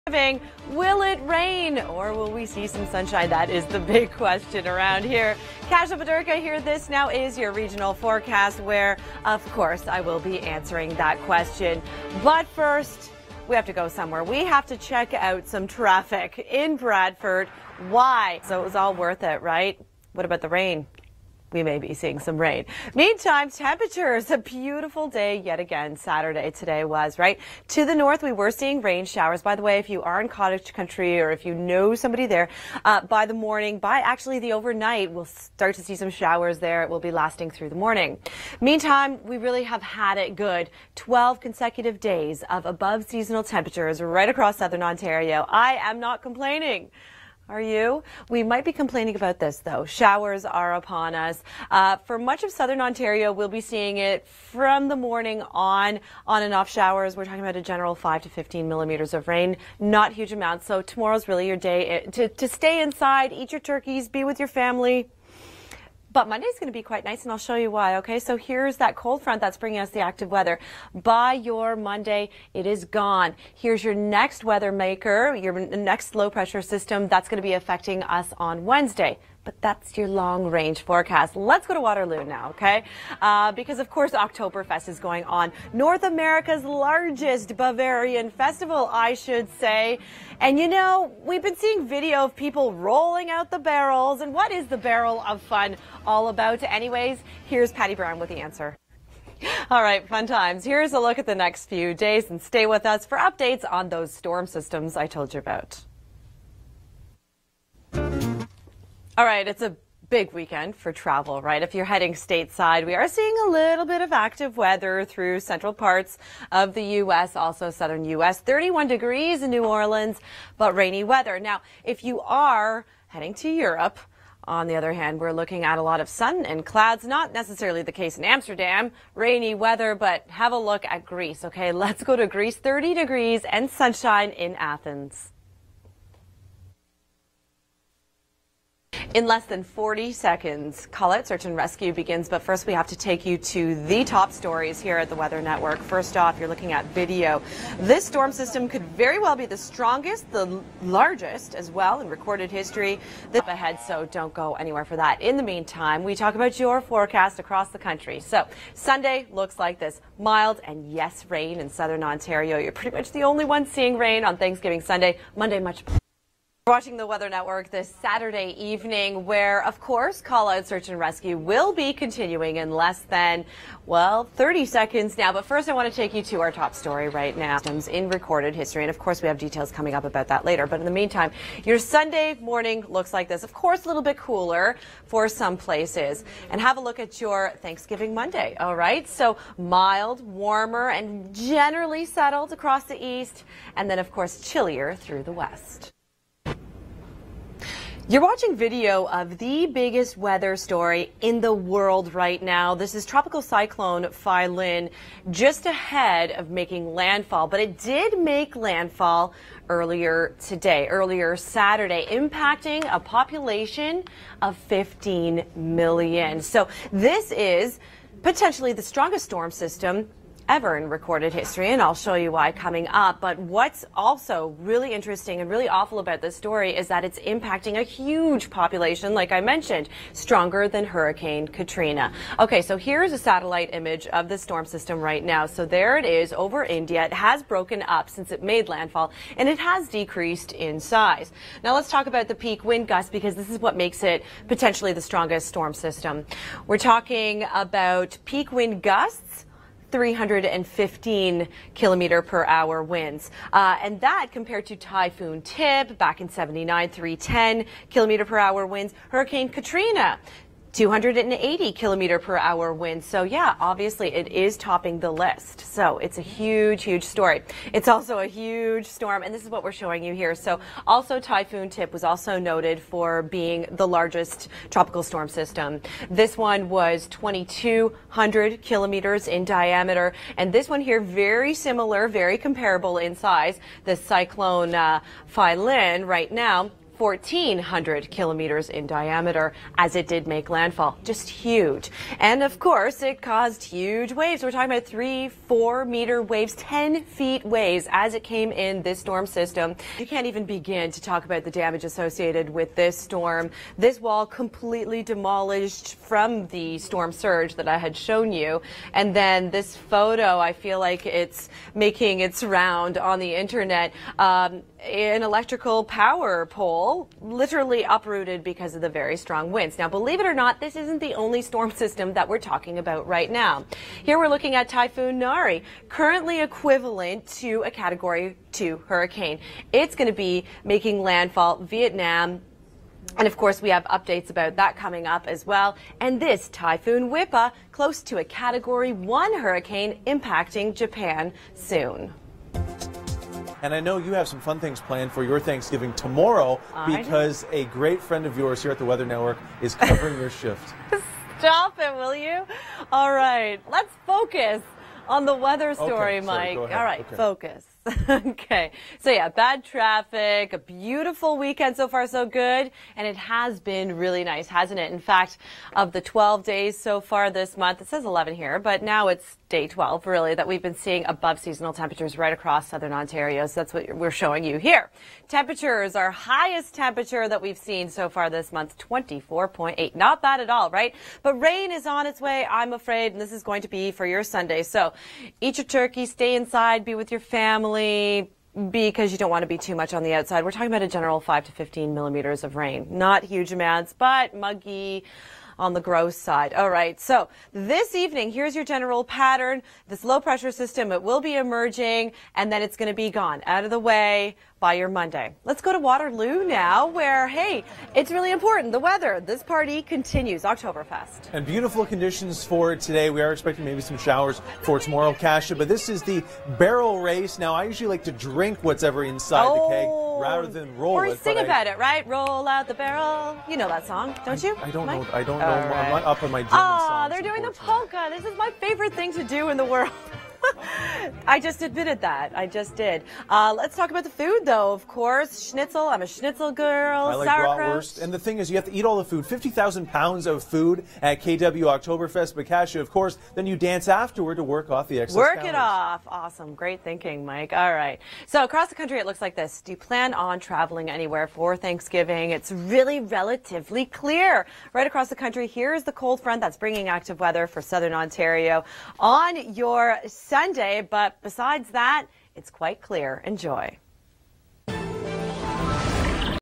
Will it rain or will we see some sunshine? That is the big question around here. Kasia Bodurka here. This now is your regional forecast where, of course, I will be answering that question. But first, we have to go somewhere. We have to check out some traffic in Bradford. Why? So it was all worth it, right? What about the rain? We may be seeing some rain. Meantime, temperatures, a beautiful day yet again. Saturday today was, right? To the north, we were seeing rain showers. By the way, if you are in cottage country or if you know somebody there, by the morning, by actually the overnight, we'll start to see some showers there. It will be lasting through the morning. Meantime, we really have had it good. 12 consecutive days of above seasonal temperatures right across southern Ontario. I am not complaining. Are you? We might be complaining about this, though. Showers are upon us. For much of southern Ontario, we'll be seeing it from the morning on and off showers. We're talking about a general 5 to 15 millimeters of rain, not huge amounts. So tomorrow's really your day to stay inside, eat your turkeys, be with your family. But Monday's going to be quite nice, and I'll show you why, okay? So here's that cold front that's bringing us the active weather. By your Monday, it is gone. Here's your next weather maker, your next low-pressure system that's going to be affecting us on Wednesday. But that's your long-range forecast. Let's go to Waterloo now, okay? Because, of course, Oktoberfest is going on. North America's largest Bavarian festival, I should say. And, you know, we've been seeing video of people rolling out the barrels. And what is the barrel of fun all about? Anyways, here's Patty Brown with the answer. All right, fun times. Here's a look at the next few days. And stay with us for updates on those storm systems I told you about. All right, it's a big weekend for travel, right? If you're heading stateside, we are seeing a little bit of active weather through central parts of the U.S., also southern U.S. 31 degrees in New Orleans, but rainy weather. Now, if you are heading to Europe, on the other hand, we're looking at a lot of sun and clouds. Not necessarily the case in Amsterdam, rainy weather, but have a look at Greece, okay? Let's go to Greece, 30 degrees and sunshine in Athens. In less than 40 seconds, Call Out Search and Rescue begins, but first we have to take you to the top stories here at the Weather Network. First off, you're looking at video. This storm system could very well be the strongest, the largest as well in recorded history. This up ahead, so don't go anywhere for that. In the meantime, we talk about your forecast across the country. So Sunday looks like this. Mild and yes, rain in southern Ontario. You're pretty much the only one seeing rain on Thanksgiving Sunday. Monday, much better. Watching the Weather Network this Saturday evening where, of course, Call Out Search and Rescue will be continuing in less than, well, 30 seconds now. But first, I want to take you to our top story right now. In recorded history. And, of course, we have details coming up about that later. But in the meantime, your Sunday morning looks like this. Of course, a little bit cooler for some places. And have a look at your Thanksgiving Monday, all right? So mild, warmer, and generally settled across the east. And then, of course, chillier through the west. You're watching video of the biggest weather story in the world right now. This is Tropical Cyclone Phylin, just ahead of making landfall, but it did make landfall earlier Saturday, impacting a population of 15 million. So this is potentially the strongest storm system ever in recorded history, and I'll show you why coming up. But what's also really interesting and really awful about this story is that it's impacting a huge population, like I mentioned, stronger than Hurricane Katrina. Okay, so here's a satellite image of the storm system right now. So there it is over India. It has broken up since it made landfall, and it has decreased in size. Now let's talk about the peak wind gusts, because this is what makes it potentially the strongest storm system. We're talking about peak wind gusts, 315 kilometer per hour winds. And that compared to Typhoon Tip back in 79, 310 kilometer per hour winds. Hurricane Katrina, 280 kilometer per hour winds. So yeah, obviously it is topping the list. So it's a huge, huge story. It's also a huge storm, and this is what we're showing you here. So also Typhoon Tip was also noted for being the largest tropical storm system. This one was 2,200 kilometers in diameter, and this one here very similar, very comparable in size. The cyclone Phylin right now, 1,400 kilometers in diameter as it did make landfall. Just huge. And of course, it caused huge waves. We're talking about 3-4 meter waves, 10 feet waves as it came in this storm system. You can't even begin to talk about the damage associated with this storm. This wall completely demolished from the storm surge that I had shown you. And then this photo, I feel like it's making its round on the internet. An electrical power pole literally uprooted because of the very strong winds. Now, believe it or not, this isn't the only storm system that we're talking about right now. Here we're looking at Typhoon Nari, currently equivalent to a Category 2 hurricane. It's going to be making landfall Vietnam. And of course, we have updates about that coming up as well. And this Typhoon Wipa, close to a Category 1 hurricane, impacting Japan soon. And I know you have some fun things planned for your Thanksgiving tomorrow because a great friend of yours here at the Weather Network is covering your shift. Stop it, will you? All right, let's focus on the weather story, Mike. Go ahead. All right, okay. Focus. Okay, so yeah, bad traffic, a beautiful weekend so far, so good, and it has been really nice, hasn't it? In fact, of the 12 days so far this month, it says 11 here, but now it's day 12, really, that we've been seeing above seasonal temperatures right across southern Ontario, so that's what we're showing you here. Temperatures, our highest temperature that we've seen so far this month, 24.8. Not bad at all, right? But rain is on its way, I'm afraid, and this is going to be for your Sunday. So eat your turkey, stay inside, be with your family, because you don't want to be too much on the outside. We're talking about a general 5 to 15 millimeters of rain. Not huge amounts, but muggy on the gross side. All right, so this evening, here's your general pattern. This low pressure system, it will be emerging, and then it's going to be gone, out of the way by your Monday. Let's go to Waterloo now, where, hey, it's really important, the weather. This party continues, Oktoberfest. And beautiful conditions for today. We are expecting maybe some showers for tomorrow, Kasia, but this is the barrel race. Now, I usually like to drink whatever inside the keg rather than roll it. Or sing about it, right? Roll out the barrel. You know that song, don't you? I don't Mike? know. I don't know. Right. I'm not up on my German songs. They're doing the polka. This is my favorite thing to do in the world. I just admitted that. I just did. Let's talk about the food, though, of course. Schnitzel. I'm a schnitzel girl. I like sauerkraut. bratwurst. And the thing is, you have to eat all the food. 50,000 pounds of food at KW Oktoberfest. But Kasia, of course, then you dance afterward to work off the excess Work calories. it off. Awesome. Great thinking, Mike. All right. So across the country, it looks like this. Do you plan on traveling anywhere for Thanksgiving? It's really relatively clear. Right across the country, here's the cold front that's bringing active weather for southern Ontario on your Sunday. But besides that, it's quite clear. Enjoy.